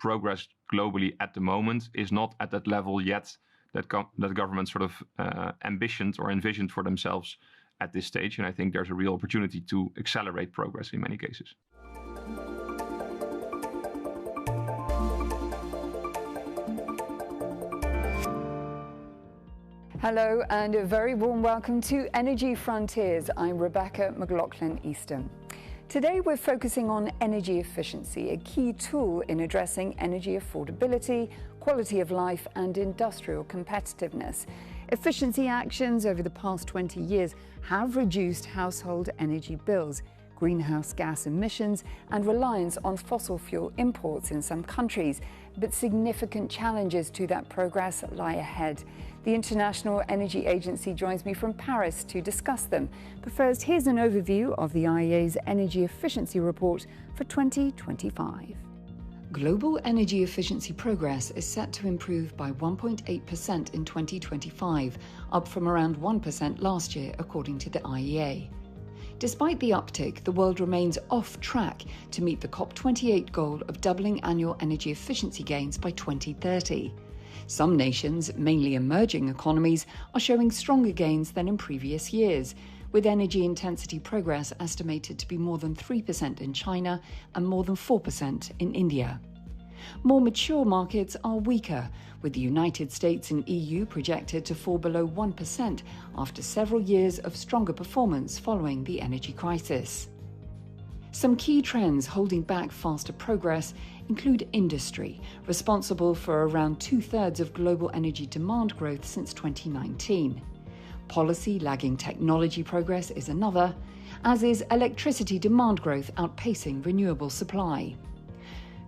progress globally at the moment is not at that level yet that governments sort of ambitioned or envisioned for themselves at this stage. And I think there's a real opportunity to accelerate progress in many cases. Hello and a very warm welcome to Energy Frontiers. I'm Rebecca McLaughlin-Easton. Today we're focusing on energy efficiency, a key tool in addressing energy affordability, quality of life and industrial competitiveness. Efficiency actions over the past 20 years have reduced household energy bills, greenhouse gas emissions and reliance on fossil fuel imports in some countries. But significant challenges to that progress lie ahead. The International Energy Agency joins me from Paris to discuss them. But first, here's an overview of the AIE's Energy Efficiency Report for 2025. Global energy efficiency progress is set to improve by 1.8% in 2025, up from around 1% last year, according to the IEA. Despite the uptick, the world remains off track to meet the COP28 goal of doubling annual energy efficiency gains by 2030. Some nations, mainly emerging economies, are showing stronger gains than in previous years, with energy intensity progress estimated to be more than 3% in China and more than 4% in India. More mature markets are weaker, with the United States and EU projected to fall below 1% after several years of stronger performance following the energy crisis. Some key trends holding back faster progress include industry, responsible for around 2/3 of global energy demand growth since 2019. Policy lagging technology progress is another, as is electricity demand growth outpacing renewable supply.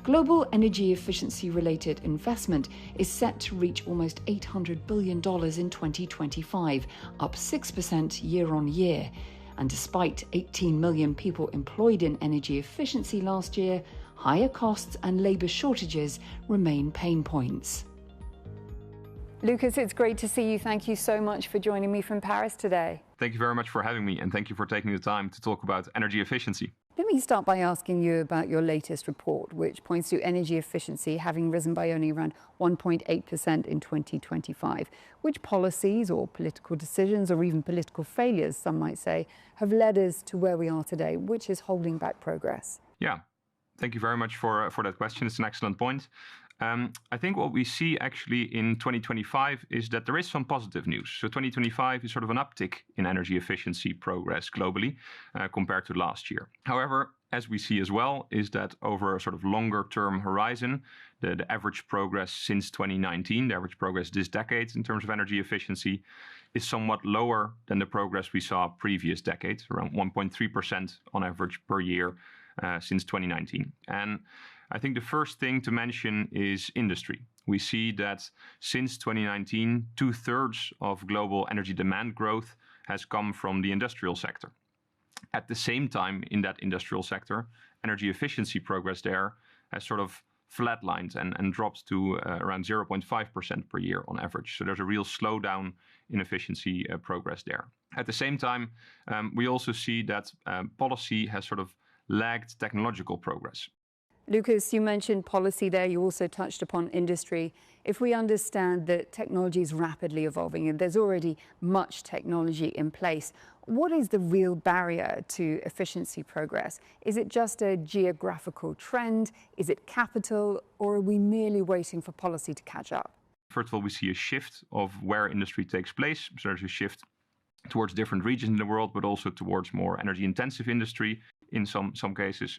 Global energy efficiency-related investment is set to reach almost $800 billion in 2025, up 6% year-on-year. And despite 18 million people employed in energy efficiency last year, higher costs and labour shortages remain pain points. Lucas, it's great to see you. Thank you so much for joining me from Paris today. Thank you very much for having me, and thank you for taking the time to talk about energy efficiency. Let me start by asking you about your latest report, which points to energy efficiency having risen by only around 1.8% in 2025. Which policies or political decisions, or even political failures, some might say, have led us to where we are today? Which is holding back progress? Yeah, thank you very much for that question. It's an excellent point. I think what we see actually in 2025 is that there is some positive news. So 2025 is sort of an uptick in energy efficiency progress globally compared to last year. However, as we see as well, is that over a sort of longer term horizon, the average progress since 2019, the average progress this decade in terms of energy efficiency, is somewhat lower than the progress we saw previous decades, around 1.3% on average per year since 2019. And I think the first thing to mention is industry. We see that since 2019, 2/3 of global energy demand growth has come from the industrial sector. At the same time, in that industrial sector, energy efficiency progress there has sort of flatlined and dropped to around 0.5% per year on average. So there's a real slowdown in efficiency progress there. At the same time, we also see that policy has sort of lagged technological progress. Lucas, you mentioned policy there. You also touched upon industry. If we understand that technology is rapidly evolving and there's already much technology in place, what is the real barrier to efficiency progress? Is it just a geographical trend? Is it capital? Or are we merely waiting for policy to catch up? First of all, we see a shift of where industry takes place. So there's a shift towards different regions in the world, but also towards more energy-intensive industry in some cases.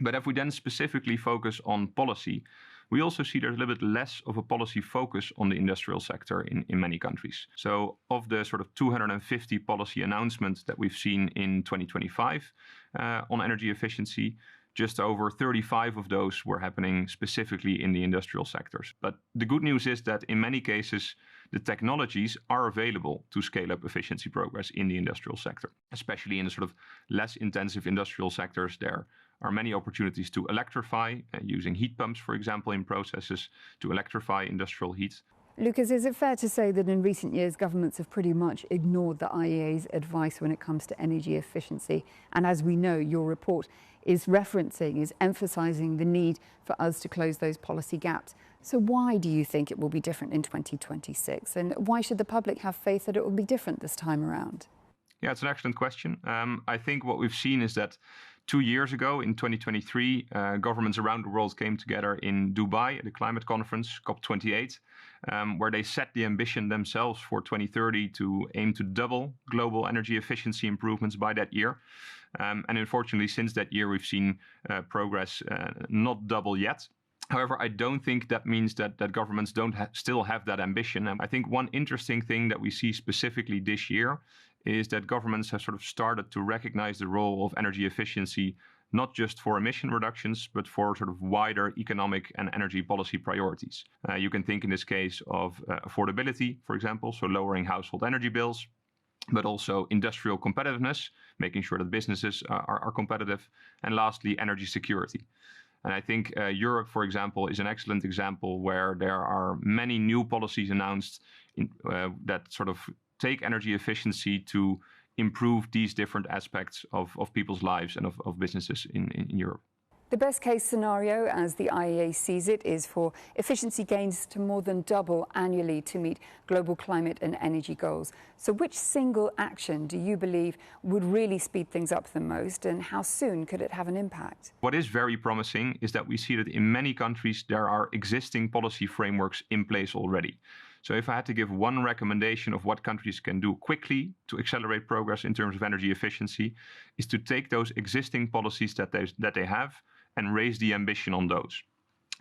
But if we then specifically focus on policy, we also see there's a little bit less of a policy focus on the industrial sector in many countries. So of the sort of 250 policy announcements that we've seen in 2025 on energy efficiency, just over 35 of those were happening specifically in the industrial sectors. But the good news is that in many cases, the technologies are available to scale up efficiency progress in the industrial sector, especially in the sort of less intensive industrial sectors. There are many opportunities to electrify using heat pumps, for example, in processes to electrify industrial heat. Lucas, is it fair to say that in recent years governments have pretty much ignored the IEA's advice when it comes to energy efficiency? And as we know, your report is emphasising the need for us to close those policy gaps. So why do you think it will be different in 2026? And why should the public have faith that it will be different this time around? Yeah, it's an excellent question. I think what we've seen is that 2 years ago, in 2023, governments around the world came together in Dubai at the climate conference, COP28, where they set the ambition themselves for 2030 to aim to double global energy efficiency improvements by that year. And unfortunately, since that year, we've seen progress not double yet. However, I don't think that means that governments don't still have that ambition. And I think one interesting thing that we see specifically this year is that governments have sort of started to recognize the role of energy efficiency, not just for emission reductions, but for sort of wider economic and energy policy priorities. You can think in this case of affordability, for example, so lowering household energy bills, but also industrial competitiveness, making sure that businesses are competitive, and lastly, energy security. And I think Europe, for example, is an excellent example where there are many new policies announced that sort of take energy efficiency to improve these different aspects of people's lives and of businesses in Europe. The best case scenario, as the IEA sees it, is for efficiency gains to more than double annually to meet global climate and energy goals. So which single action do you believe would really speed things up the most, and how soon could it have an impact? What is very promising is that we see that in many countries there are existing policy frameworks in place already. So if I had to give one recommendation of what countries can do quickly to accelerate progress in terms of energy efficiency, is to take those existing policies that they have and raise the ambition on those.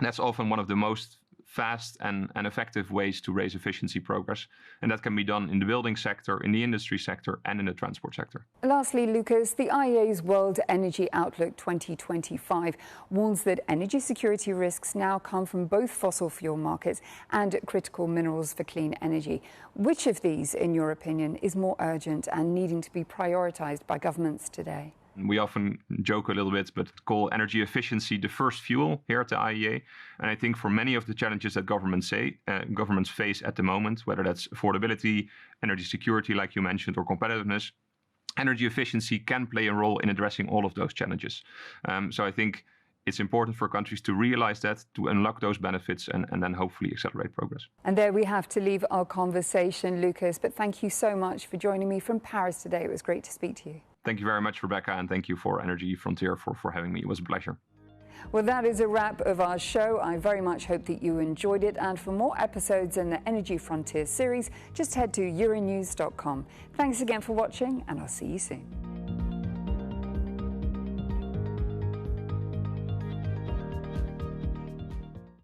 That's often one of the most fast and effective ways to raise efficiency progress. And that can be done in the building sector, in the industry sector, and in the transport sector. Lastly, Lucas, the IEA's World Energy Outlook 2025 warns that energy security risks now come from both fossil fuel markets and critical minerals for clean energy. Which of these, in your opinion, is more urgent and needing to be prioritized by governments today? We often joke a little bit, but call energy efficiency the first fuel here at the IEA. And I think for many of the challenges that governments face at the moment, whether that's affordability, energy security, like you mentioned, or competitiveness, energy efficiency can play a role in addressing all of those challenges. So I think it's important for countries to realize that, to unlock those benefits, and then hopefully accelerate progress. And there we have to leave our conversation, Lucas. But thank you so much for joining me from Paris today. It was great to speak to you. Thank you very much, Rebecca, and thank you for Energy Frontier for having me. It was a pleasure. Well, that is a wrap of our show. I very much hope that you enjoyed it. And for more episodes in the Energy Frontier series, just head to euronews.com. Thanks again for watching, and I'll see you soon.